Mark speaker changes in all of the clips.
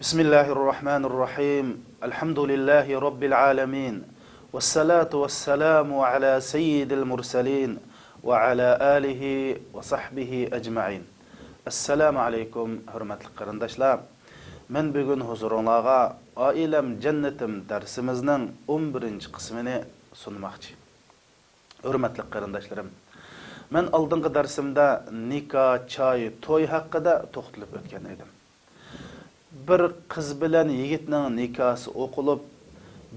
Speaker 1: بسم الله الرحمن الرحيم الحمد لله رب العالمين والصلاة والسلام على سيد المرسلين وعلى آله وصحبه أجمعين السلام عليكم hürmetli qarindaşlar. Men bugün huzurunuzga Ailem Cennetim dersimizning 11 qismini sunmoqchi. Hürmetli qarindaşlarım. Men oldingi darsimda nikah, choy, to'y haqida to'xtalib o'tgan edim. Bir qiz bilan yigitning nikosi o'qilib,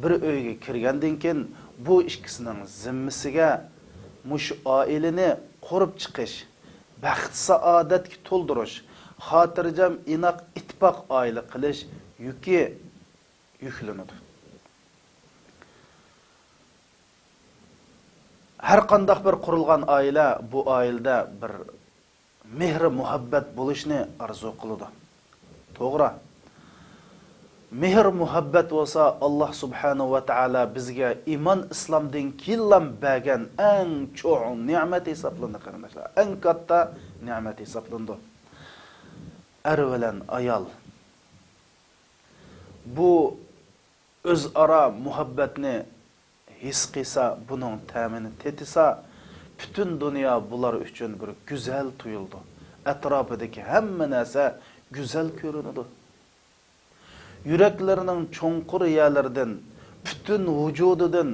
Speaker 1: bir uyga kirgandan keyin bu ikkisining zimmasiga mush oilani qurib chiqish, baxt saodatga to'ldirish, xotirjam inoq ittifoq oila qilish yuklanadi. Har qanday bir qurilgan oila bu oilada bir mehr muhabbat bo'lishni arzu qiladi. To'g'ri. Mehr muhabbat bo'lsa Alloh subhanahu va taolo bizga iymon islomdan keyin bergan eng cho'ng ne'mat hisoblandi qarindoshlar. Eng katta ne'mat hisoblandi. Er bilan ayol bu o'zaro muhabbatni his qilsa, buning ta'mini tetisa, butun dunyo bular uchun bir go'zal tuyuldi. Atrofidagi hamma narsa go'zal ko'rinadi. Yüreklerining cho'nqur yerlaridan, butun vujudidan,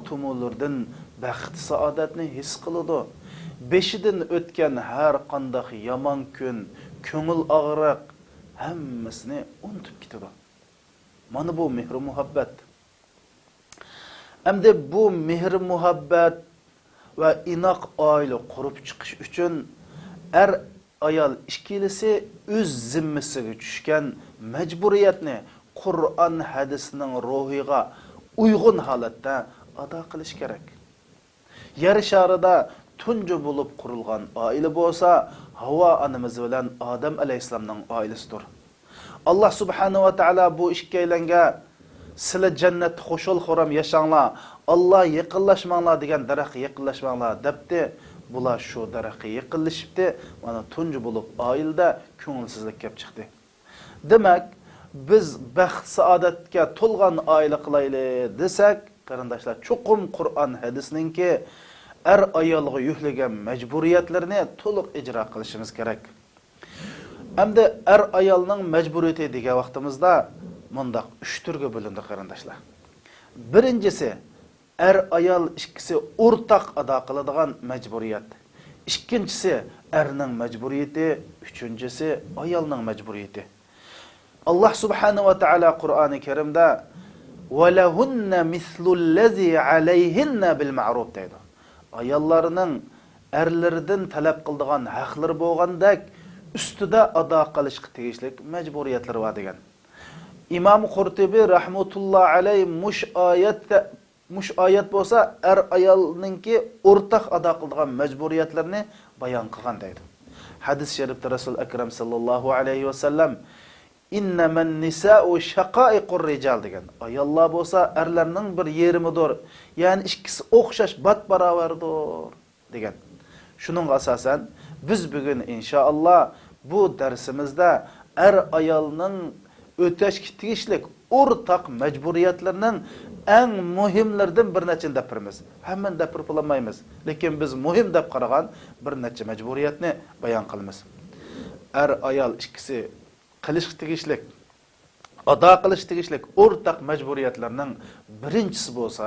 Speaker 1: tumulardan baxt saodatni his qiladi. Beshidan o'tgan har qanday yomon kun, ko'ngil og'riq hammasini unutib ketadi. Mana bu mehr muhabbat. Hamda bu mehr muhabbat va inoq oila qurib chiqish uchun ayol ikkilisi o'z zimmasiga tushgan majburiyatni Qur'on hadisining ruhiga uyg'un holatda ado qilish kerak. Yer sharida tunji bo'lib qurilgan oila bo'lsa, Havo onamiz bilan Odam alayhisalomning oilasidir. Alloh subhanahu va taolo bu ikkalanga sizlar jannatda xushal-xuram yashanglar, Alloh yaqinlashmanglar degan daraxtga yaqinlashmanglar debdi. Bular shu daraxtga yaqinlashibdi, mana tunji bo'lib oilada ko'ngilsizlik kelib chiqdi. Demak, biz baxt saodatga to'lgan oila qilaylik desak, qarindoshlar, chuqum Qur'on hadisninki ayolga yuklagan majburiyatlarni to'liq ijro qilishimiz kerak. Hamda ayolning majburiyati degan vaqtimizda mundaq 3 turga bo'lindi qarindoshlar. Birinchisi ayol ikkisi o'rtaq ado qiladigan majburiyat. Ikkinchisi erning majburiyati, uchinchisi ayolning majburiyati. Alloh subhanahu va taolo Qur'oni Karimda "Valahunna mislullazi alayhinna bil ma'ruf" deydi. Ayollarning erlaridan talab qiladigan haqlari bo'lgandek ustida ado qilishga tegishli majburiyatlari bor degan. Imom Qurtubi rahmatulloh alayhi mush oyat bo'lsa, ayolninki o'rtaq ado qiladigan majburiyatlarni bayon qilgan deydi. Hadis sharifda Rasul akram sallallohu alayhi va sallam "Innaman nisa'u shaqa'iqur rijal" degan. Ayollar bo'lsa, erlarning bir yerimidir. Ya'ni ikkisi o'xshash barobardir degan. Shuning asosan biz bugun inshaalloh bu darsimizda ayolning o'tashga tegishli o'rtaq majburiyatlarning eng muhimlaridan bir nechini gapiramiz. Hammani gapirib olmaymiz, lekin biz muhim deb qaragan bir necha majburiyatni bayon qilamiz. Ayol ikkisi qilishga tegishli, ado qilish tegishli o'rtaq majburiyatlarning birinchisi bo'lsa,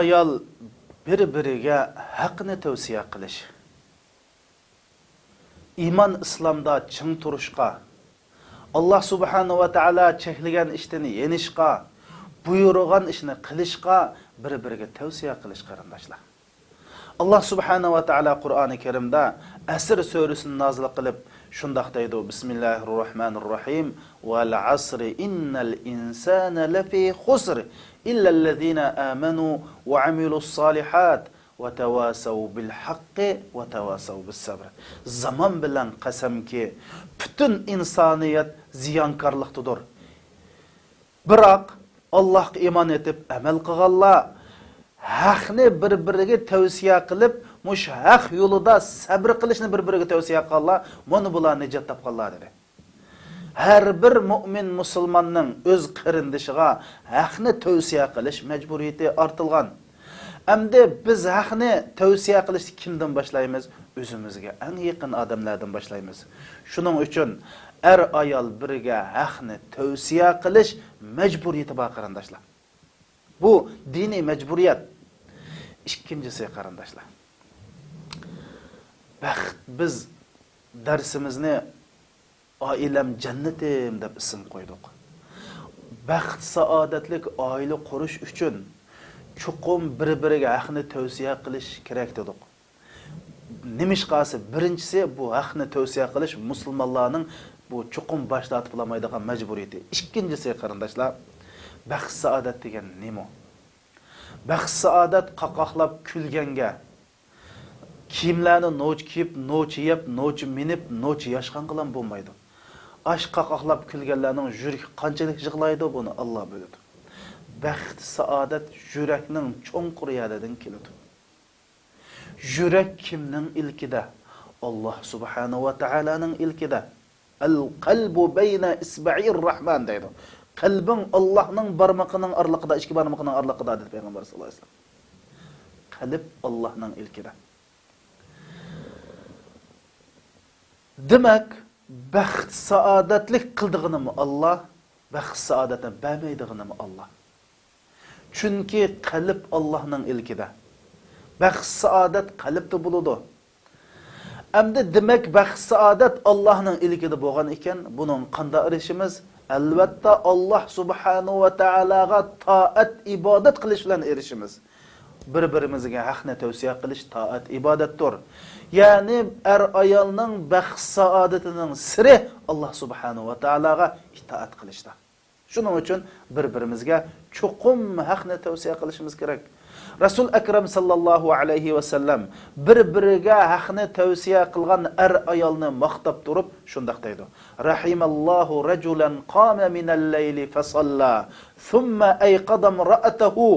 Speaker 1: ayol bir-biriga haqni tavsiya qilish. İman İslamda çın turuşqa, Allah subhanahu va taolo cheklagan ishni yenishqa, buyurgan ishni qilishqa bir-biriga tavsiya qilish qarindoshlar. Allah subhanahu va taolo Qur'oni Karimda Asr surasini nozil qilib shundoq deydi: Bismillahirrohmanirrohim val asri innal insana lafi khusr illa allazina amanu va amilus solihat va tavasav bil haqqi va tavasav bis sabr. Zaman bilan qasamki, bütün insoniyat ziyonkorlikdadir. Biroq Allohga iymon etib amal qilganlar haqni bir-biriga tavsiya qilib, mush haq yo'lida sabr qilishni bir-biriga tavsiya qilganlar, mana bular najot topganlar dedi. Har bir mu'min musulmonning o'z qarindishiga haqni tavsiya qilish majburiyati ortilgan. Endi biz haqni tavsiya qilishni kimdan boshlaymiz? O'zimizga, eng yaqin odamlardan boshlaymiz. Shuning uchun ayol birga haqni tavsiya qilish majburiyati bor qarindoshlar. Bu diniy majburiyat. Ikkinchisi qarindoshlar. Baxt, biz darsimizni oilam jannatim deb ism qo'ydik. Baxt, saodatlik oila qurish uchun chuqum bir-biriga haqni tavsiya qilish kerak dedik. Nimishqasi birinchisi bu haqni tavsiya qilish musulmonlarning bu chuqum boshlatib olamaydigan majburiyati. Ikkinchisi qarindoshlar, baxt saodat degan nima? Baxt saodat qaqoqlab kulganga, kiyimlarni noch kiyib, noch yeb, noch minib, noch yashqan qilan bo'lmaydi. Ash qaqoqlab kulganlarning yuragi qanchalik yig'laydi buni Alloh biladi. Baxt saodat yurakning cho'nqur yerdan keladi. Yurak kimning ilkida? Alloh subhanahu va taolaning ilkida. Al-qalbu bayna isba'ir rahman deydi. Qalbing Allohning barmoqining oraliqida, ikki barmoqining oraliqida dedi payg'ambar sollallohu alayhi vasallam. Qalb Allohning ilkida. Demak, baxt saodatlik qildig'inimi Alloh, baxt saodatni bermaydig'inimi Alloh. Chunki qalb Allohning ilkida. Baxt saodat qalbda bo'ladi. Endi demak baxt saodat Allohning ilkida bo'lgan ekan, buning qanday erishimiz? Albatta Alloh subhanahu va taolaga toat ibodat qilish bilan erishimiz. Bir-birimizga haqni tavsiya qilish toat ibodatdir. Ya'ni ayolning baxt saodatining siri Alloh subhanahu va taolaga itoat qilishdir. Shuning uchun bir-birimizga chuqum haqni tavsiya qilishimiz kerak. Rasul akram sallallohu alayhi va sallam bir-biriga haqni tavsiya qilgan ayolni maqtab turib shunday deydi: Rahimallohu rajulan qama minal-layli fa salla, thumma ayqada imra'atahu.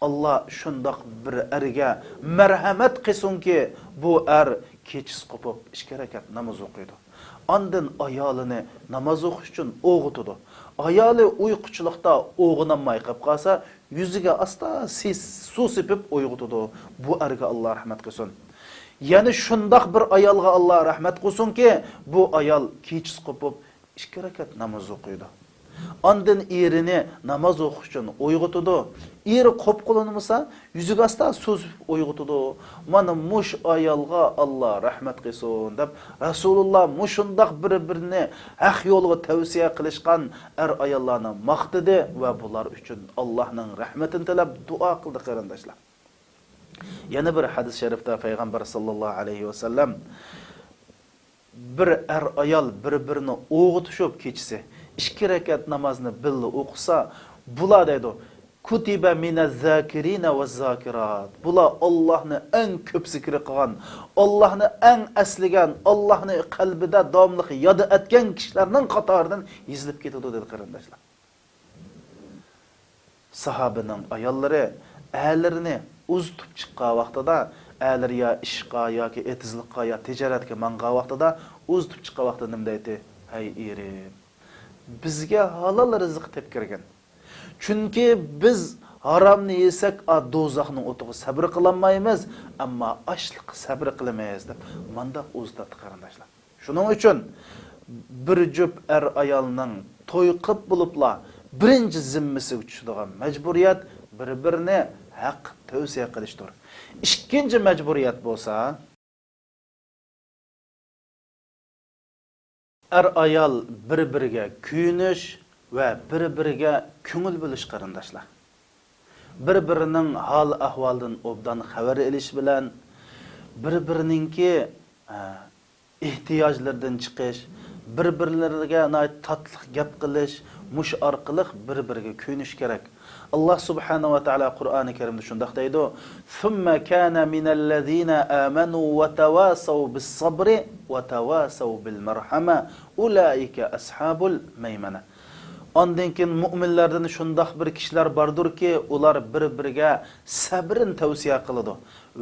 Speaker 1: Allah shunday bir erga marhamat qilsinki, bu kechis qopib ikki rakat namoz o'qiydi. Ondan ayolini namoz o'qish uchun o'g'itdi. Ayoli uyquchilikda o'g'inamay qolib qolsa, yuziga asta suv sepib o'yg'itdi. Bu erga Alloh rahmat qilsin. Ya'ni shunday bir ayolga Alloh rahmat qilsinki, bu ayol kechis qopib ikki rakat namoz o'qiydi. Ondan erini namoz o'qish uchun o'yg'itdi. Eri qop qo'linmasa, yuziga asta suv o'yg'itdi. Mana mush ayolga Alloh rahmat qilsin deb Rasululloh mushundaq bir-birini haq yo'lga tavsiya qilishgan ayollarni maqtadi va bular uchun Allohning rahmatini tilab duo qildi qarindoshlar. Yana bir hadis sharifda payg'ambar sallallohu alayhi va sallam bir ayol bir-birini o'g'itishib kechisi ikki rakat namozni birga o'qisa, bular deydi: Kutiba minaz-zakirina vaz-zakirat. Bular Allohni eng ko'p zikr qilgan, Allohni eng asligan, Allohni qalbida davomli yod etgan kishilarning qatoridan yozilib ketadi dedi qarindoshlar. Sahobaning ayollari erlarini uztib chiqqan vaqtida, erlar ya ishqa yoki etizlikqa yo tijoratga mangan vaqtida uztib chiqqan vaqtida nima deydi? Hay erim, bizga halol rizq deb kirgan. Chunki biz haromni yesak, do'zaxning o'tiga sabr qilolmaymiz, ammo ochliq sabr qilmaymiz deb mandaq o'zlatdi qarindoshlar. Shuning uchun bir jup ayolning to'y qilib bo'libla birinchi zimmasiga tushadigan majburiyat bir-birini haq tavsiya qilishdir. Ikkinchi majburiyat bo'lsa, ayol bir-biriga kuyinish va bir-biriga ko'ngil bo'lish qarindoshlar. Bir-birining hol ahvolidan obdan xabar olish bilan bir-birininki ehtiyojlaridan chiqish, bir-birlariga tatli gap qilish, mush orqali bir-biriga kuyinish kerak. Allah subhanahu wa ta'ala Qur'oni Karimda shunday deydi: "Thumma kana minallazina amanu wa tawasaw bis-sabri wa tawasaw bil-marhama ulaika ashabul maymana." Ondan keyin mu'minlardan shundoq bir kishilar bordurki, ular bir-biriga sabrin tavsiya qiladi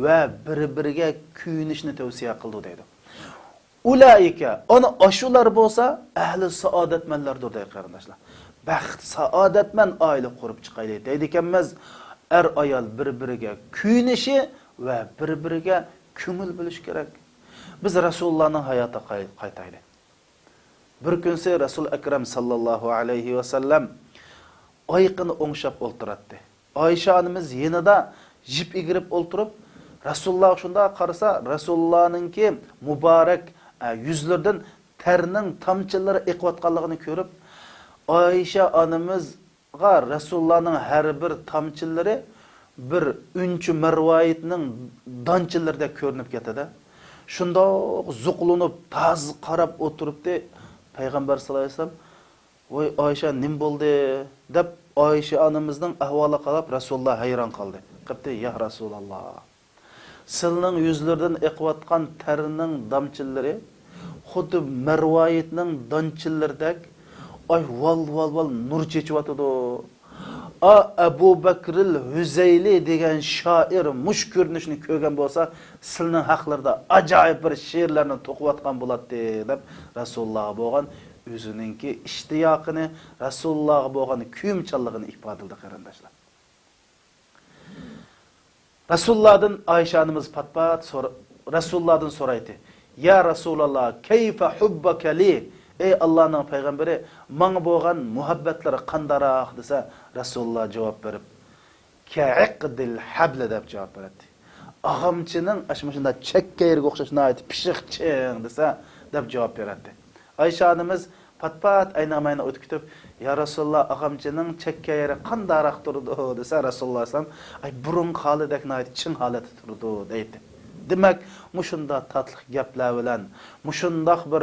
Speaker 1: va bir-biriga kuyinishni tavsiya qildi deydi. Ulaika ana ashular bo'lsa ahli saodatmanlardir deydi qarindoshlar. Baxt, saodatman oila qurib chiqaylik deydi ekanmiz. Er ayol bir-biriga kuyinishi va bir-biriga ko'ngil bo'lish kerak. Biz Rasulullohning hayotiga qaytaylik. Bir kunsi Rasul Akram sallallohu alayhi va sallam oyqini o'ngshab o'ltiratdi. Oysha onamiz yanida jip egirib o'ltirib, Rasululloh shunda qarasa, Rasulullohninki muborak yuzlardan terning tomchilari eqiyotganligini ko'rib, Oysha onamizga Rasulullohning har bir tomchilari bir unchi marvoyatning donchilarida ko'rinib ketadi. Shundoq zuqlanib, taz qarab o'tiribdi. Payg'ambar sallallohu alayhi vasallam "Voy Oysha, nim bo'ldi?" deb Oysha onamizning ahvoli qarab Rasululloh hayron qoldi. Qipti, "Ya Rasululloh, sizning yuzlardan eqiyotgan terning damchillari xuddi marvoyatning donchillaridek ay val nur chechyotdi. Abu Bakril Huzayli degan shoir mush ko'rinishni ko'rgan bo'lsa, sizning haqlarda ajoyib bir she'rlarni to'qiyotgan bo'ladi" deb Rasululloh bo'lgan o'zininki ishtiyoqini, Rasululloh bo'lgan kuyimchanligini ifodaladi qarindoshlar. Rasulullohdan Oysha onamiz patpat Rasulullohdan so'raydi: "Ya Rasululloh, kayfa hubbaka li?" Ey Allohning payg'ambari, menga bo'lgan muhabbatlari qandaroq desa, Rasululloh javob berib, "Ka'iqdil habl" deb javob berdi. Ag'amchining ashmashunda chakka yerga o'xshashini aytib, "Pishiqching" desa deb javob beradi. Oysha onamiz pat aynamayni o'tib ketib, "Ya Rasululloh, ag'amchining chakka yeri qandaroq turdi" desa, Rasululloh sallam, "Ay burun holidagini aytib, chin holati turdi" deydi. Demak, mushunda tatliq gaplar bilan, mushundaq bir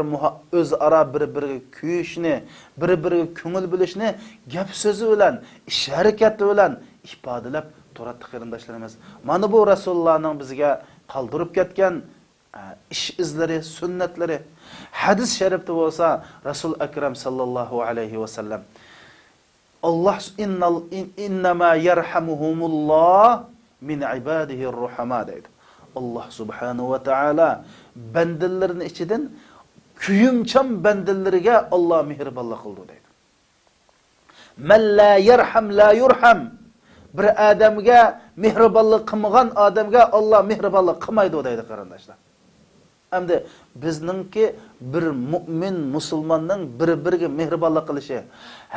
Speaker 1: o'zaro bir-biriga kuyishni, bir-biriga ko'ngil bo'lishni gap so'zi bilan, ish harakati bilan ifodalab turadi qarindoshlarimiz. Mana bu Rasulullohning bizga qoldirib ketgan ish izlari, sunnatlari. Hadis sharifda bo'lsa, Rasul Akram sallallohu alayhi va sallam Alloh innama yarhamuhumulloh min ibadihi ar-ruhama deydi. Allah subhanahu wa ta'ala bandalarning ichidan kuyimchan bandalariga Allah mehribonlik qildi deydi. Man la yarham la yurham. Bir odamga mehribonlik qilmagan odamga Allah mehribonlik qilmaydi deydi qarindoshlar. Hamda bizningki bir mu'min musulmonning bir-biriga mehribonlik qilishi,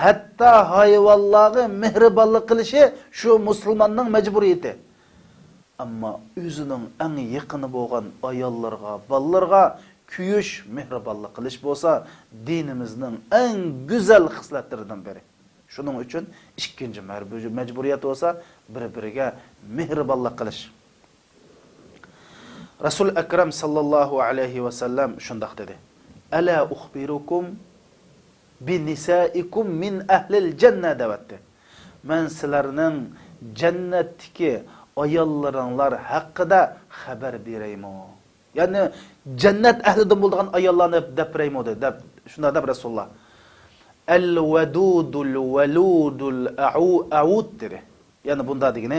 Speaker 1: hatto hayvonlarga mehribonlik qilishi shu musulmonning majburiyati. Ammo o'zining eng yaqini bo'lgan ayollarga, bolalarga kuyish, mehribonlik qilish bo'lsa, dinimizning eng go'zal xislatlaridan biri. Shuning uchun ikkinchi majburiyat bo'lsa, bir-biriga mehribonlik qilish. Rasul Akram sallallohu alayhi va sallam shundoq dedi: "Ala ukhbirukum bi nisaikum min ahlil janna" devatdi. Men sizlarning jannatdagi ayollaringlar haqida xabar beraymi? Ya'ni jannat ahlidan bo'lgan ayollarni deb beraymi deb shunda deb Rasululloh. Al-wadudul waludul a'ud dedi. Ya'ni bunda degani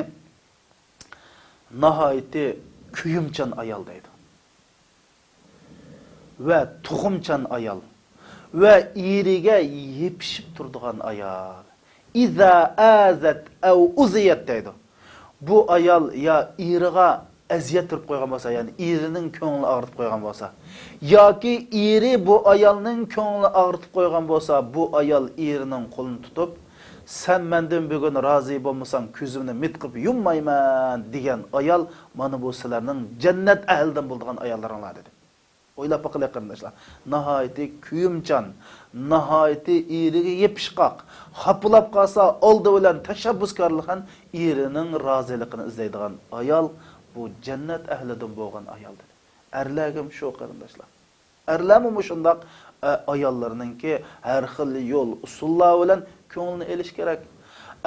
Speaker 1: nihoyatda kuyimchan ayol deydi. Va tug'umchan ayol va iriga yepishib turadigan ayol. Iza azat aw uziyat deydi. Bu ayol ya iriga aziyat turib qo'ygan bo'lsa, ya'ni irining ko'ngli og'ritib qo'ygan bo'lsa, yoki iri bu ayolning ko'ngli og'ritib qo'ygan bo'lsa, bu ayol irining qo'lini tutib, "Sen mendan bugun rozi bo'lmasang, ko'zimni mitqib yummayman" degan ayol mana bu sizlarning jannat ahlidan bo'lgan ayollaringlar dedi. O'ylab baqilar qarindoshlar. Nihoyatda kuyimchan, nihoyatda iriga yepishqoq, xapilab qolsa oldi bilan tashabbuskorlik ham irining roziligini izlaydigan ayol bu jannat ahlidan bo'lgan ayol dedi. Erlarga shu qarindoshlar. Erlarmi shundoq ayollarningki har xil yo'l, usullar bilan ko'nglini elish kerak.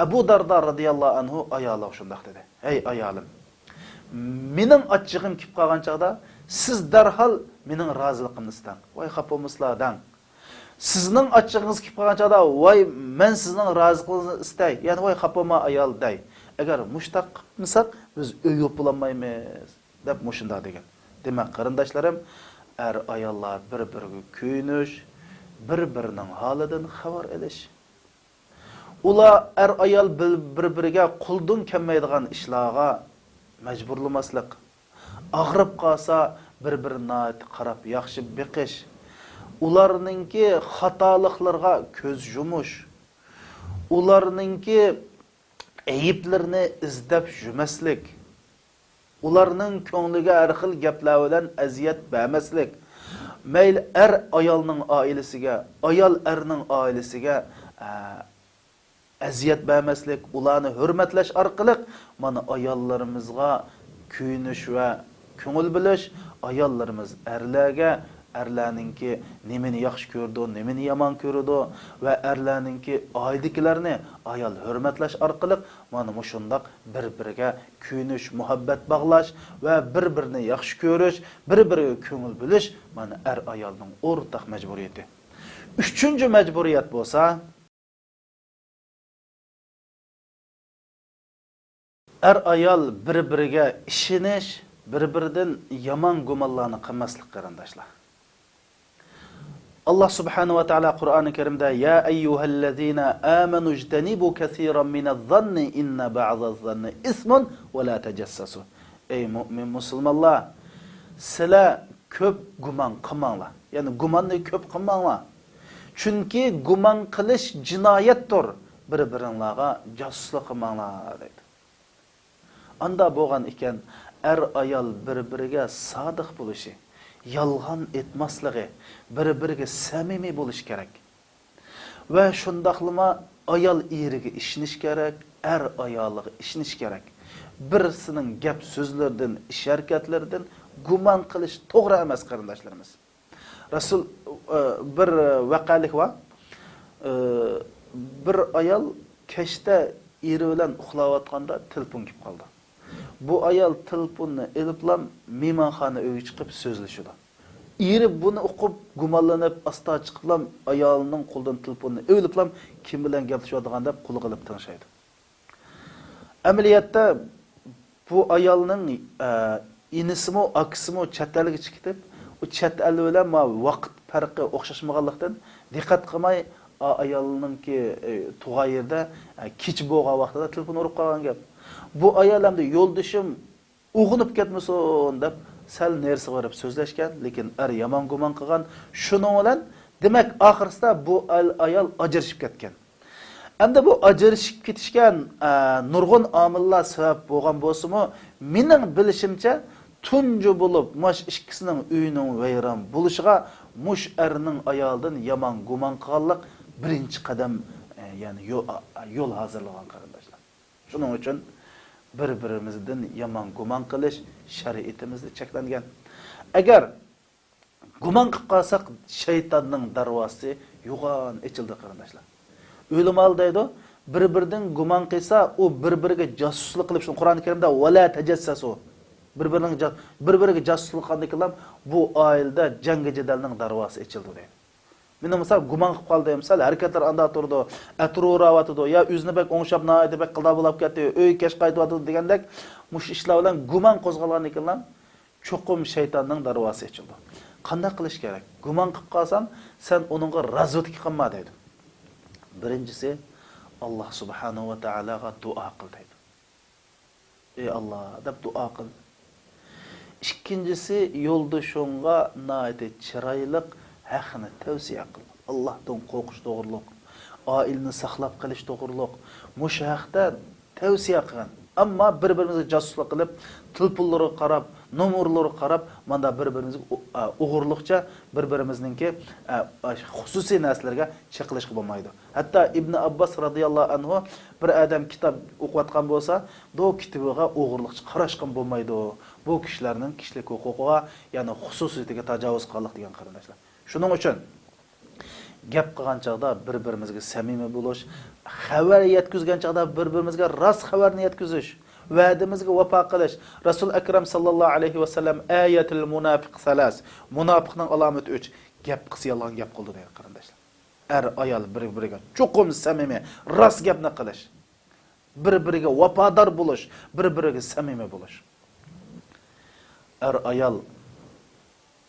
Speaker 1: Abu Darda radhiyallohu anhu ayoli shundoq dedi: "Ey ayolim, mening achchig'im kelib qolgan chaqda siz darhol mening roziligimni istang. Voy xapomislardan. Sizning ochig'ingiz kelib qolgan chog'da, "Voy, men sizning roziligingizni istay." Ya'ni, "Voy, xapama ayol" day. Agar mushtaq qilmasak, biz uy yo'polmaymiz deb mushunda degan. Demak, qarindoshlarim, ayollar bir-biriga kuyinish, bir-birining holidan xabar olish. Ular ayol bir-biriga quldun kelmaydigan ishlarga majburlamaslik. Ag'rib qolsa, bir-birini qarab yaxshi beqish. Ularningki xatoliklarga ko'z yumish. Ularningki ayiblarini izlab yurmaslik. Ularning ko'ngliga har xil gaplar bilan aziyat bermaslik. Mayli ayolning oilasiga, ayol erning oilasiga aziyat bermaslik, ularni hurmatlash orqali mana ayollarimizga kuyinish va ko'ngil bilish, ayollarimiz erlarga erlarninki nimani yaxshi ko'rdi, nimani yomon ko'rdi va erlarninki oydikilarni ayol hurmatlash orqali mana shundoq bir-biriga kuyinish, muhabbat bog'lash va bir-birini yaxshi ko'rish, bir-biriga ko'ngil bilish mana ayolning o'rtaq majburiyati. Uchinchi majburiyat bo'lsa, ayol bir-biriga ishonish, bir-biridan yomon gumonlarni qilmaslik qarindoshlar. Allah subhanahu wa ta'ala Qur'oni Karimda ya ayyuhallazina amanu ijtanibu kaseeran minadh-dhanni inna ba'dadh-dhanni ismun wa la tajassasu. Ey mu'min musulmonlar, sizlar ko'p gumon qilmanglar. Ya'ni gumonni ko'p qilmanglar. Chunki gumon qilish jinoyatdir. Bir-biringizga josuslik qilmanglar deydi. Anda bo'lgan ekan, ayol bir-biriga sodiq bo'lishi, yolg'on etmasligi, bir-biriga samimiy bo'lish kerak. Va shundaqlama ayol eriga ishonish kerak, ayoliga ishonish kerak. Birisining gap so'zlaridan, ish harakatlaridan gumon qilish to'g'ri emas qarindoshlarimiz. Rasul bir vaqalik va bir ayol kechda eri bilan uxlayotganda telefon kelib qoldi. Bu ayol telefonni eliblam mehmonxona uyga chiqib so'zlashdi. Eri buni o'qib gumonlanib asta chiqiblam ayolining qo'lidan telefonni eliblam kim bilan gaplashadigan deb qo'li qilib tinchaydi. Amaliyotda bu ayolning inisimi, akisimi chet elga chiqib, u chet el bilan vaqt farqi o'xshashmaganlikdan diqqat qilmay ayolningki tug'an yerda kech bo'lgan vaqtida telefon urib qolgan gap. Bu ayol hamda yo'ldishim uyg'unib ketmasin deb sal nersi qarab so'zlashgan, lekin yomon gumon qilgan. Shuning bilan demak oxirsida bu ayol ajrashib ketgan. Endi bu ajrashib ketishgan nurg'un omillar sabab bo'lgan bo'lsa-mu, mening bilishimcha tunji bo'lib mush ikkisining uyining vayron bo'lishiga mush erning ayoldan yomon gumon qilganlik birinchi qadam, ya'ni yo'l hozirlagan qarindoshlar. Shuning uchun bir-birimizdan yomon gumon qilish shariatimizda cheklangan. Agar gumon qilib qolsak, shaytonning darvozasi yo'g'on ochildi qarindoshlar. O'limal deydi, bir-biridan gumon qilsa, u bir-biriga josuslik qilib, shuni Qur'oni Karimda "Vala tajassasu" bir-biriga josuslik qilgandan bu oilada jangi jadalning darvozasi ochildi deydi. Meni misal gumon qilib qoldi, misal harakatlar anda turdi, atruravatdi, yo o'zini bek o'ngshab noyda bek qilda bo'lib ketdi, uy kesh qaytibdi degandek, mush ishlar bilan gumon qo'zg'algan ekanlar, cho'qim shaytonning darvozasi ochildi. Qanday qilish kerak? Gumon qilib qolsam, sen uningga razvodlik qilma deydi. Birinchisi, Alloh subhanahu va taolaga duo qil deydi. Ey Alloh deb duo qil. Ikkinchisi, yo'ldoshingga noyda chiroylik haqni tavsiya qil. Allohdan qo'rqish to'g'riliq, oilani saqlab qilish to'g'riliq. Mush haqda tavsiya qilgan. Ammo bir-birimizga josuslik qilib, telfonlarga qarab, nomerlarga qarab, mana bir-birimizga o'g'irliqcha bir-birimizningki xususiy narsalarga chiqilish bo'lmaydi. Hatto Ibn Abbas radhiyallohu anhu bir odam kitob o'qiyotgan bo'lsa, do kitobiga o'g'irliqcha qarashgan bo'lmaydi. Bu kishilarning kishilik huquqiga, ya'ni xususiyatiga tajovuz qilganlik degan qarindoshlar. Shuning uchun gap qilgan chaqda bir-birimizga samimiy bo'lish, xabar yetkazgan chaqda bir-birimizga rost xabarni yetkazish, va'damizga vafo qilish. Rasul akram sallallohu alayhi va sallam ayatul munafiq salas, munofiqning alomati 3, gap qilsa yolg'on gap qildi degan qarindoshlar. Er ayol bir-biriga cho'qim samimiy, rost gapni qilish. Bir-biriga vafodor bo'lish, bir-biriga samimiy bo'lish. Er ayol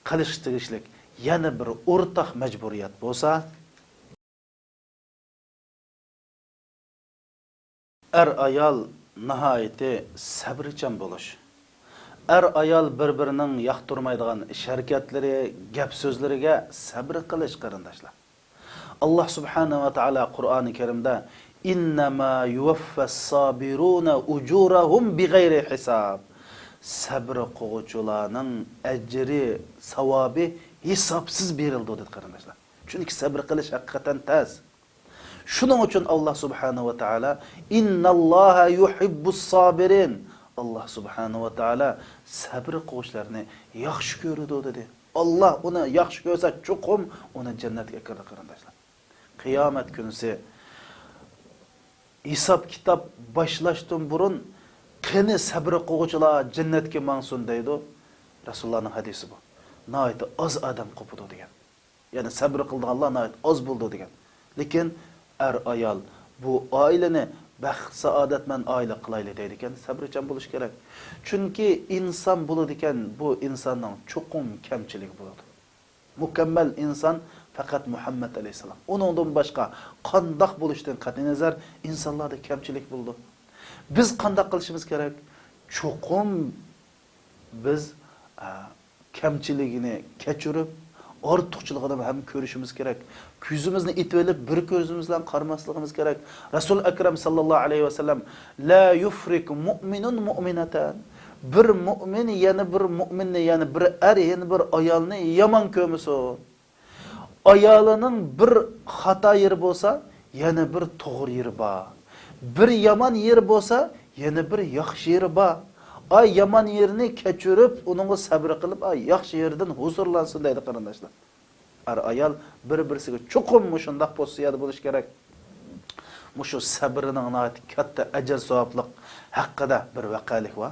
Speaker 1: qilish tegishlik yana bir o'rtaq majburiyat bo'lsa, er ayol nihoyatda sabrchan bo'lish. Er ayol bir-birining yoqtirmaydigan sharakatlari, gap so'zlariga sabr qilish qarindoshlar. Allah subhanahu va taala Qur'oni Karimda innama yuvaffas-sabiruna ujurahum bighayri hisob. Sabr qiluvchilarning ajri, savobi hisobsiz berildi dedi qarindoshlar. Chunki sabr qilish haqiqatan tez. Shuning uchun Allah subhanahu va taala innalloha yuhibbus-sabirin. Allah subhanahu va taala sabr qiluvchilarni yaxshi ko'radi dedi. Allah uni yaxshi ko'rsa, chuqum uni jannatga kirdi qarindoshlar. Qiyomat kunisi hisob kitob boshlashdan burun qani sabr qiluvchilar jannatga mansun deydi. Rasulullohning hadisi bu. Nayt oz odam qopdi degan. Ya'ni sabr qilganlar nayt oz bo'ldi degan. Lekin er ayol bu oilani baxt saodatman oila qilayli deydi ekan, sabrchan bo'lish kerak. Chunki inson bo'ladi ekan, bu insonning cho'qim kamchiligi bo'ladi. Mukammal inson faqat Muhammad alayhisalom. Uningdan boshqa qandoq bo'lishdan qat'iy nazar insonlarda kamchilik bo'ldi. Biz qandoq qilishimiz kerak? Cho'qim biz kamchiligini kechirib, ortiqchiligini ham ko'rishimiz kerak. Ko'zimizni itib olib, bir ko'zimiz bilan qaramasligimiz kerak. Rasul akram sallallohu alayhi vasallam la yufrik mu'minun mu'minatan. Bir mu'min yana bir mu'minni, yani bir er yana bir ayolni yomon ko'rmasin. Ayolining bir xato yeri bo'lsa, yana bir to'g'ri yeri bor. Bir yomon yer bo'lsa, yana bir yaxshi yeri bor. Ay yomon yerini kechirib, uningga sabr qilib, ay yaxshi yerdan huzurlansin deydi qarindoshlar. Er ayol bir-birisiga chuqum shundoq posiyada bo'lish kerak. Mushu sabrining nihoyat katta ajr savobliq haqida bir vaqalik va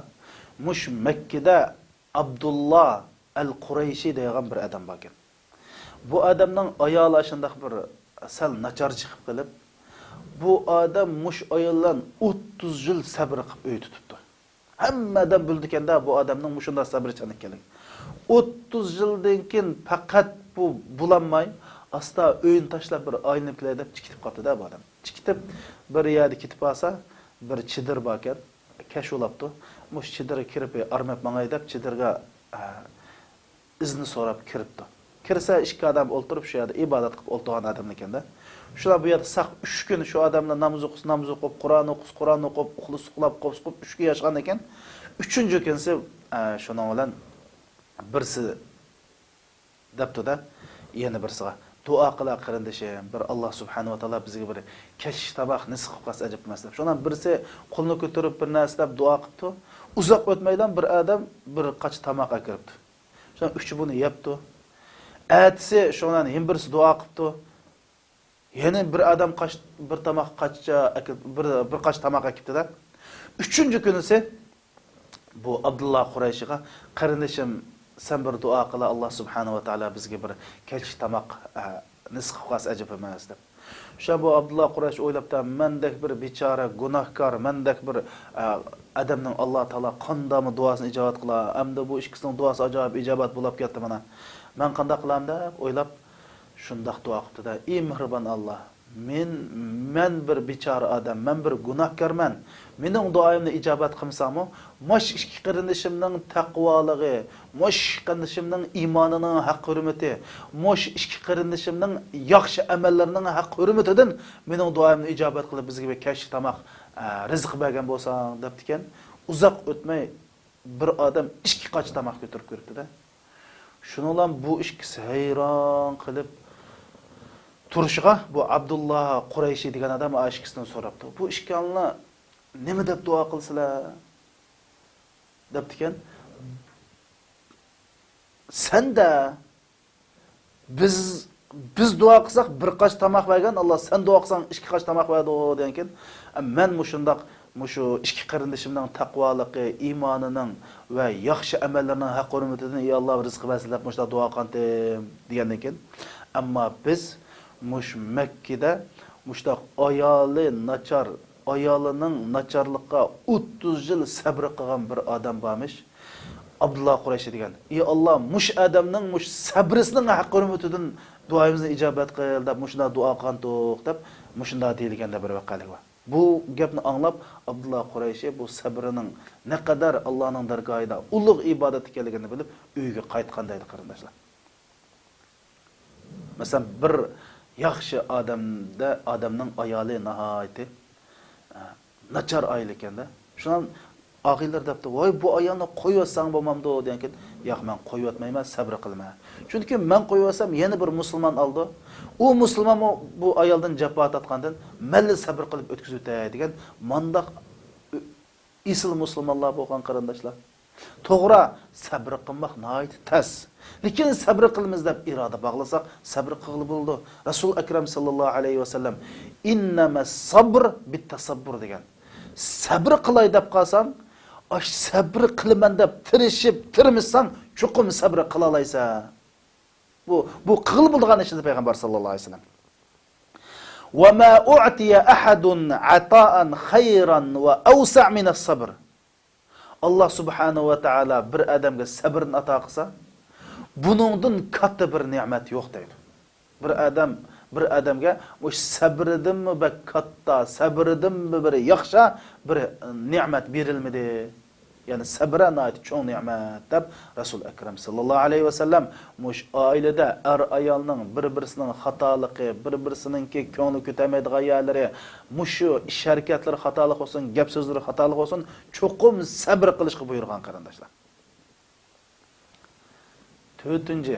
Speaker 1: mush Makkada Abdullah al-Qurayshi degan bir odam bor ekan. Bu odamning ayoli shundoq bir sal nachar chiqib qilib, bu odam mush ayoldan 30 yil sabr qilib uy tutibdi. Hammadan bildikanda bu odamning mushunda sabrchan ekanligi. 30 yildan keyin faqat bu bulanmay, asta o'yin tashlab bir oyniklar deb chikitib qoldi-da bu odam. Chikitib bir yerga ketib olsa, bir chidir bor ekan, kashulabdi. Mush chidirga kirib, armab mangay deb chidirga izni so'rab kiribdi. Kirsa ikki odam o'ltirib shu yerda ibodat qilib o'ltirgan odam ekanda. Shular bu yerda saq 3 kun shu odamlar namoz o'qib, Qur'on o'qib, uxlab qolib 3 kun yashgan ekan. 3-kunsi shuning bilan birsi debdi-da, yana birsiga duo qila qarindishim, bir Alloh subhanahu va taolo bizga bir kechish taboq nisq qilib qolsa ajab emas deb. Shundan birsi qo'lni ko'tarib bir narsa deb duo qildi. Uzoq o'tmaydan bir odam bir qach tamoqqa kiribdi. Shundan uchi buni yebdi. Atsi shundan ham birsi duo qildi. Yana bir odam bir tamoq qachcha bir qach tamoqqa kelibdi-da. 3-kunisi bu Abdullah Qurayshiga qarindishim sen bir duo qila Alloh subhanahu va taolo bizga bir kelchi tamoq nisq qilsa ajab emas deb. O'sha bu Abdullah Quraysh o'ylabda mendek bir bechora gunohkor, mendek bir odamning Alloh taolo qanday duosini ijobat qila, hamda bu ikkisining duosi ajoyib ijobat bo'lib ketdi mana. Men qanday qilam deb o'ylab shundoq duo qildi-da. Ey mehribon Alloh, men bir bechora odam, men bir gunohkorman. Mening duoyimni ijobat qilsam-mu, mosh ikki qarindishimning taqvoligi, mosh qarindishimning iymonining haq hurmati, mosh ikki qarindishimning yaxshi amallarining haq hurmatidan mening duoyimni ijobat qilib bizga bir kash tamoq rizq bergan bo'lsang debdi ekan. Uzoq o'tmay bir odam ikki qoch tamoq ko'tarib ko'ribdi-da. Shuningdan bu ikkisi hayron qilib turishga bu Abdullah Qurayshi degan odam ashkisidan so'rabdi. Bu ishkanlar nima deb duo qilsalar debdi ekan. Senda biz duo qilsak bir qoch tamoq bergan, Alloh sen duo qilsang ikki qoch tamoq berdi degan ekan. Men mushundaq mushu ikki qarindishimning taqvoligi, iymonining va yaxshi amallarining haq hurmatidan ey Alloh rizq bersin deb mushta duo qildim degan ekan. Ammo biz mush Mekke'de muştaq ayoli nachar, ayolining nacharlıqqa 30 yıl sabr qilgan bir adam varmış. Abdullah Qurayshi degan. Ey Allah, mush adamning mush sabrisining haqq-hurmatidan duoyimizni ijobat qil deb mushunda duo qilgandik deb mushunda deyilganda bir vaqalik bor. Bu gapni anglab Abdullah Qurayshi bu sabrining ne kadar Allohning dargohida ulug' ibodat ekanligini bilib uyga qaytganda edi qarindoshlar. Masalan, bir yaxshi odamning ayoli nihoyatda nachar ayol ekanda, shundan ağaylar depti, "Voy bu ayolni qo'yvatsang bo'lmamdi" degan keyin, "Yo'q, men qo'yvatmayman, sabr qilma. Chunki men qo'yvatsam yana bir musulmon oldi. U musulmon bu ayoldan jafo tatgandan malli sabr qilib o'tkazib o'tay" degan mandaq isil musulmonlar bo'lgan qarindoshlar. To'g'ri, sabr qilmoq nihoyat tas. Lekin sabr qilamiz deb iroda bog'lasak, sabr qilib bo'ldi. Rasul akram sallallohu alayhi vasallam innamas sabr bit-tasabbur degan. Sabr qilay deb qolsam, aş sabr qilman deb tirishib, tirmisang, chuqum sabr qila olaysan. Bu qil bo'lgan ishni payg'ambar sallallohu alayhi vasallam. Wa ma u'tiya ahadun ata'an khayran wa awsa' min as-sabr. Allah subhanahu wa ta'ala bir odamga sabrni ato qilsa, buningdan katta bir ne'mat yo'q deydi. Bir adamga o'sh sabridimmi va katta, sabridimmi bir yaxshi bir ne'mat berilmadi. Yani sabra nait çoğun ne'mat deb Rasul akram sallallohu alayhi vasallam mush oilada ayolning bir-birisining xatolig'i, bir-birisininki ko'ngli ko'tarmaydigan yerlari, mushu ish harakatlari xatolik bo'lsin, gap so'zlari xatolik bo'lsin, cho'qim sabr qilishga buyurgan qarindoshlar. 4-chi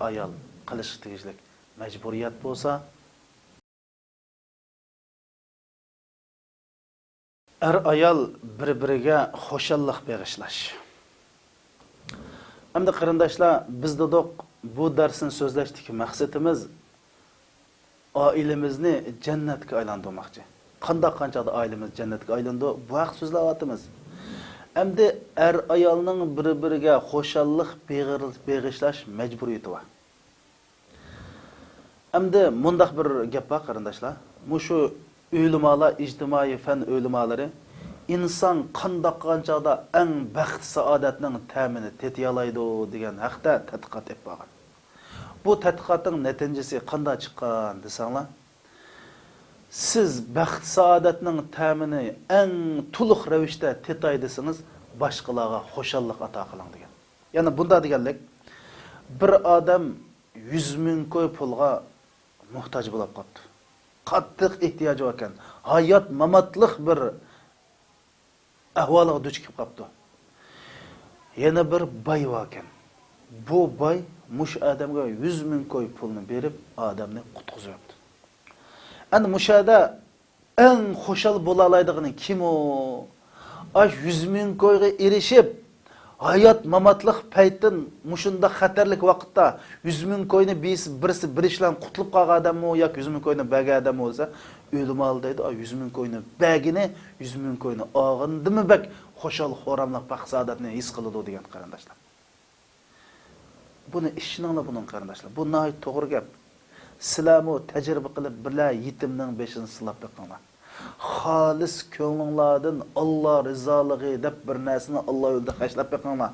Speaker 1: ayol qilish tegishlik majburiyat bo'lsa, ayol bir-biriga xo'shallik bag'ishlash. Hamda qarindoshlar, biz dedik bu darsni so'zlashdik, maqsadimiz oilamizni jannatga aylantirmoqchi. Qancha oilamiz jannatga aylandi, bu haqda so'zlayapmiz. Hamda ayolning bir-biriga xo'shallik bag'ishlash majburiyati bor. Hamda mundaq bir gap bor qarindoshlar. Mushu ülümalar, ictimai fen ülümaları insan qandaqanchada eng baxt saadetning ta'mini tetiyalaydi degan haqda tadqiqot etib bo'lgan. Bu tadqiqotning natijasi qanday chiqqan desanglar, siz baxt saadetning ta'mini eng to'liq ravishda tetay desangiz, boshqalarga xo'shallik ato qiling degan. Ya'ni bunda deganlik, bir odam 100 ming ko'y pulga muhtoj bo'lib qoldi. Qattiq ehtiyoji var ekan, hayot mamatliq bir ahvolga duch kelib qoldi. Yana bir boy var ekan. Bu boy mush odamga 100 ming ko'y pulni berib, odamni qutqizyapti. Endi mushada eng xo'shal bo'la oladigan kim o? Ash 100 ming ko'yga erishib, hayot mamatliq paytdan mushunda xatarlik vaqtda 100 ming ko'yni birisi bir ishlan qutlib qolgan odammi yoki 100 ming ko'yni baga odam bo'lsa, o'limal deydi. 100 ming ko'yni bagini, 100 ming ko'yni og'indimi bak xo'shal xo'ramliq baqsadatni his qiladi degan qarindoshlar. Buni ishinglar buning qarindoshlar. Bu noyat to'g'ri gap. Sizlarmi tajriba qilib birlar yetimning beshini silab beqinglar. Xolis ko'nglinglardan Allah rizoligi deb bir narsani Alloh yo'lida xashlab beqinglar.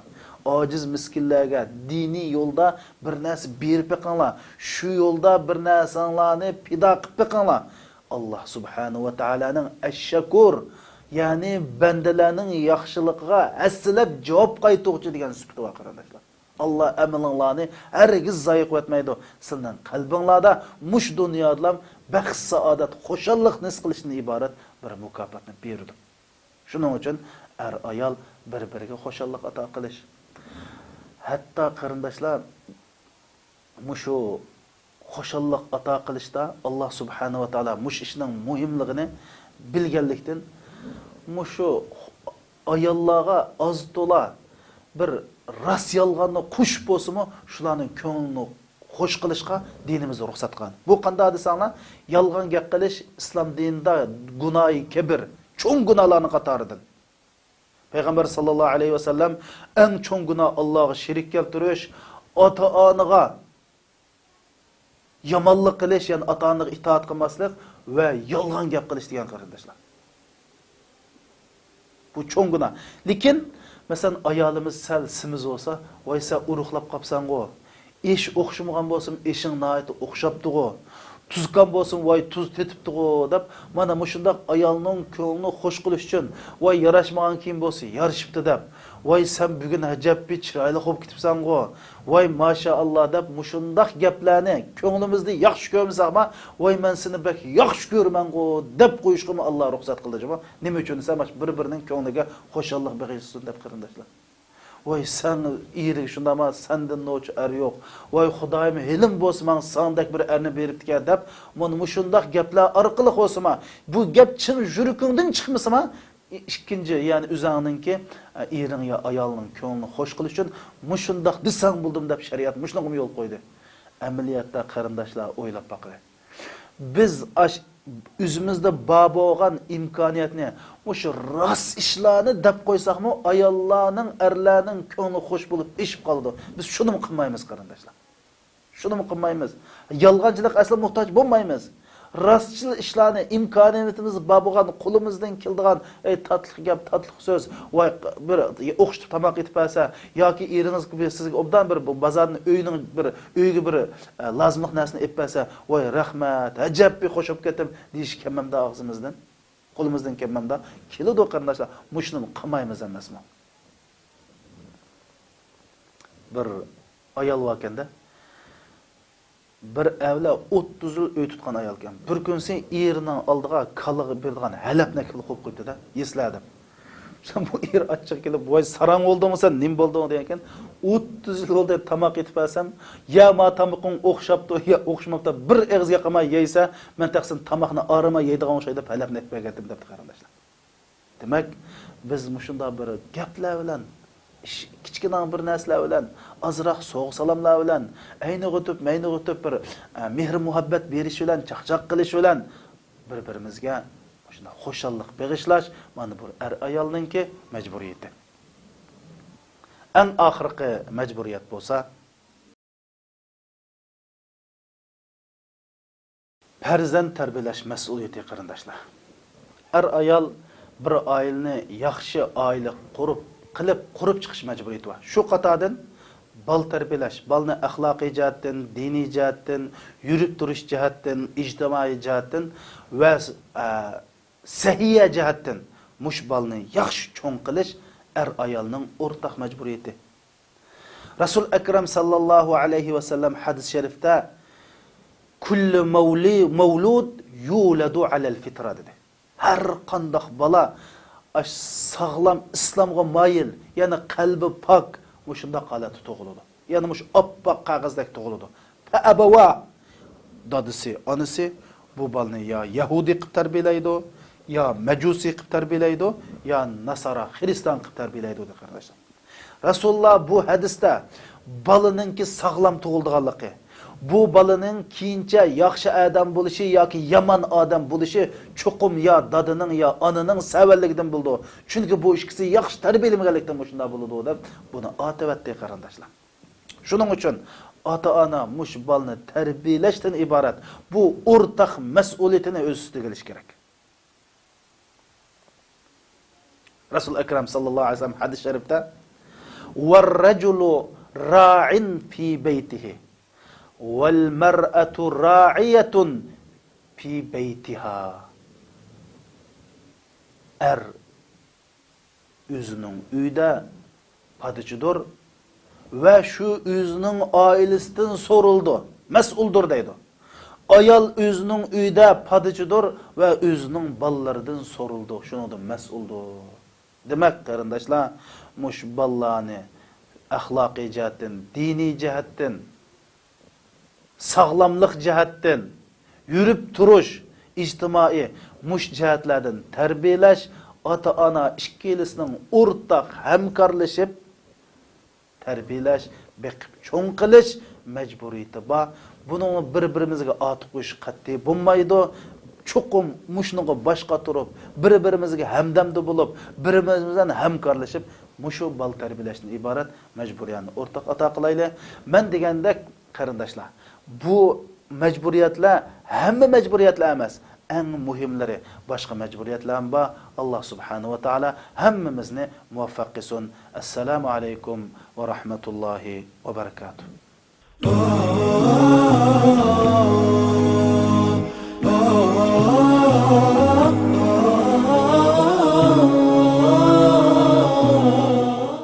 Speaker 1: Ojiz miskinlarga diniy yo'lda bir narsa berib beqinglar. Shu yo'lda bir narsalarni pido qilib beqinglar. Allah subhanahu va taolaning ash-shakur, ya'ni bandalarning yaxshiligiga aslab javob qaytaruvchi degan sifati bor qarindoshlar. Allah amalinglarni hargiz zayi qilmaydi. Sizning qalbinglarda mush dunyoda baxt, saodat, xo'shallik his qilishdan iborat bir mukofotni berdi. Shuning uchun ayol bir-biriga xo'shallik ato qilish. Hatto qarindoshlar mushu xo'shallik ato qilishda Alloh subhanahu va taolo mush ishning muhimligini bilganlikdan mushu ayollarga oz to'la bir ras yolg'onni qush bo'lsa-mu, shularning ko'nglini xo'sh qilishga dinimiz ruxsat qilgan. Bu qanday desanglar, yolg'on gap qilish islom dinida gunoy kibr, cho'ng gunohlarning qatoridan. Payg'ambar sallallohu alayhi vasallam eng cho'ng gunoh Allohga shirik keltirish, ota-onaga Yamanlık qilish, yani ata-onaga itoat qilmaslik va yolg'on gap qilish degan qarindoshlar. Bu cho'ng gunoh. Lekin masalan ayolimiz sal simiz bo'lsa, voy sen uruqlab qopsan-go. Ish o'xshamagan bo'lsin, ishing nihoyat o'xshabdi-go. Tuzkan bo'lsin, voy tuz tetibdi-go deb, mana mushundaq ayolning ko'nglini xush qilish uchun, voy yarashmagan kiyim bo'lsa, yarashibdi deb, voy sen bugun ajabbi chiroyli bo'lib ketibsan-go. Voy maşallah deb mushundaq gaplarni ko'nglimizni yaxshi ko'rmasaqmi, voy men seni bak yaxshi ko'rman-go deb qo'yishga Alloh ruxsat qildi. Nima uchun desa, bir-birining ko'ngliga xo'shallik bag'ishsin deb qarindoshlar. Voy sen iri shundama senden noç er yok. Voy Xudoyim hilim bo'lsin, sandak bir erni beribdi deb, mana mushundaq gaplar orqali qo'sima, bu gap chin yurikingdan chiqmasmi? İkinci, yani üzerindeki irin ya ayalının ko'nglini xush qilish uchun mushundaq desang buldum deb shariat mushunga yo'l qo'ydi. Amaliyotda qarindoshlar o'ylab boqing. Biz üzümüzde bor bo'lgan imkoniyatni o'sha rost ishlarni deb qo'ysaqmi, ayollarning, erlarning ko'ngli xush bo'lib ishib qoldi. Biz shuni qilmaymiz qarindoshlar. Shuni qilmaymiz. Yolg'onchilik asli muhtoj bo'lmaymiz. Rastçıl işlarni imkoniyatimiz bor bo'lgan, qo'limizdan keladigan tatlı gap, tatlı so'z, voy bir o'xshitib tamoq etib bersa yoki eringiz sizga obdan bir bozorning uyga bir lozimlik narsani olib bersa, voy rahmat, ajabbi qo'shib ketdim deyish kelmamda og'zimizdan, qo'limizdan kelmamda keladi qarindoshlar. Mushuni qilmaymiz emasmi? Bir ayol vakanda bir evle 30 yıl öy tutkan ayalken, bir gün sen erining aldığa kalığı berdiğen halapne kılıp koydu da, yesladim. Sen bu er açık kelip, voy sarang oldu mu sen, nim oldu mu diyorken, 30 yıl oldu tamak etip versem, ya ma tamakın okşaptı, ya okşamakta bir ağızga qamay yeyse, ben taksin tamakını arama yeydiğen şeyde halapne etip geldim depti qarindoshlar. Demek, biz muşunda bir gaplar bilen, kichkina bir narsalar bilan, azroq so'g' salomlar bilan, ayni o'tib, mayni o'tib bir mehr muhabbat berish bilan, chaqchaq qilish bilan bir-birimizga shuna xo'shallik bag'ishlash mana bu er ayolninki majburiyati. Eng oxirgi majburiyat bo'lsa, farzand tarbiyalash mas'uliyati qarindoshlar. Er ayol bir oilani yaxshi oila qurib chiqish majburiyati bor. Shu qatordan bal tarbiyalash, balni axloqiy jihatdan, diniy jihatdan, yurib turish jihatdan, ijtimoiy jihatdan va sahiya jihatdan mush balni yaxshi cho'ng qilish er ayolning o'rtaq majburiyati. Rasul akram sallallohu alayhi va sallam hadis sharifda kullu mawlud yuladu ala al-fitra dedi. Har qandoq bola sağlam İslamga mayil, yani qalbi pak mushunda qalati tug'iladi. Yani mush oppoq qog'ozdek tug'iladi. Fa abava dadisi, onasi bu balni ya Yahudi qilib tarbiyalaydi, ya Majusi qilib tarbiyalaydi, ya Nasara, Xristian qilib tarbiyalaydi dedi qardoshlar. Rasululloh bu hadisda balaninki sağlam tug'ildiganligi, bu balaning keyincha yaxshi odam bo'lishi yoki yomon odam bo'lishi cho'qim ya dadining ya onaning savalligidan bo'ldi. Chunki bu ikkisi yaxshi tarbiyalamaganlikdan shunday bo'ldi deb buni otavatdi qarindoshlar. Shuning uchun ota-ona mush balni tarbiyalashdan iborat bu o'rtaq mas'uliyatini o'z ustiga olish kerak. Rasul akram sallallohu alayhi vasallam hadis sharifda "Var-rajulu ra'in fi baytihi وَالْمَرْأَةُ رَاعِيَةٌ فِي بَيْتِهَا." Er özünün uyda padıcıdır ve şu özünün ailesinden soruldu, mesuldur deydi. Ayal özünün uyda padıcıdır ve özünün ballarından soruldu, şunu da mesuldur. Demek qarindoshlar, mush ballarni axloqiy jihatdan, diniy jihatdan, sağlamlık cihatdan, yürüp turuş, ictimai, muş cihatlardan terbiyelaş, ata-ana ikkilisinin ortak hemkarlaşıp terbiyelaş, bekip çoğun qilish mecburiyeti var. Bunu bir-birimizga atıp qo'yish qat'iy bo'lmaydi. Çoğum muşnuga başqa turib, bir-birimizga hamdamda bo'lib, birimizdan hamkorlashib, mushu bal tarbiyalashdan iborat majburiyatni o'rtaq ato qilaylik. Men degandek qarindoshlar, bu mecburiyatlar hamma mecburiyatlar emas. Eng muhimlari boshqa mecburiyatlar bor. Alloh subhanahu va taolo hammamizni muvaffaq qilsin. Assalomu alaykum va rahmatullohi va barakatuh.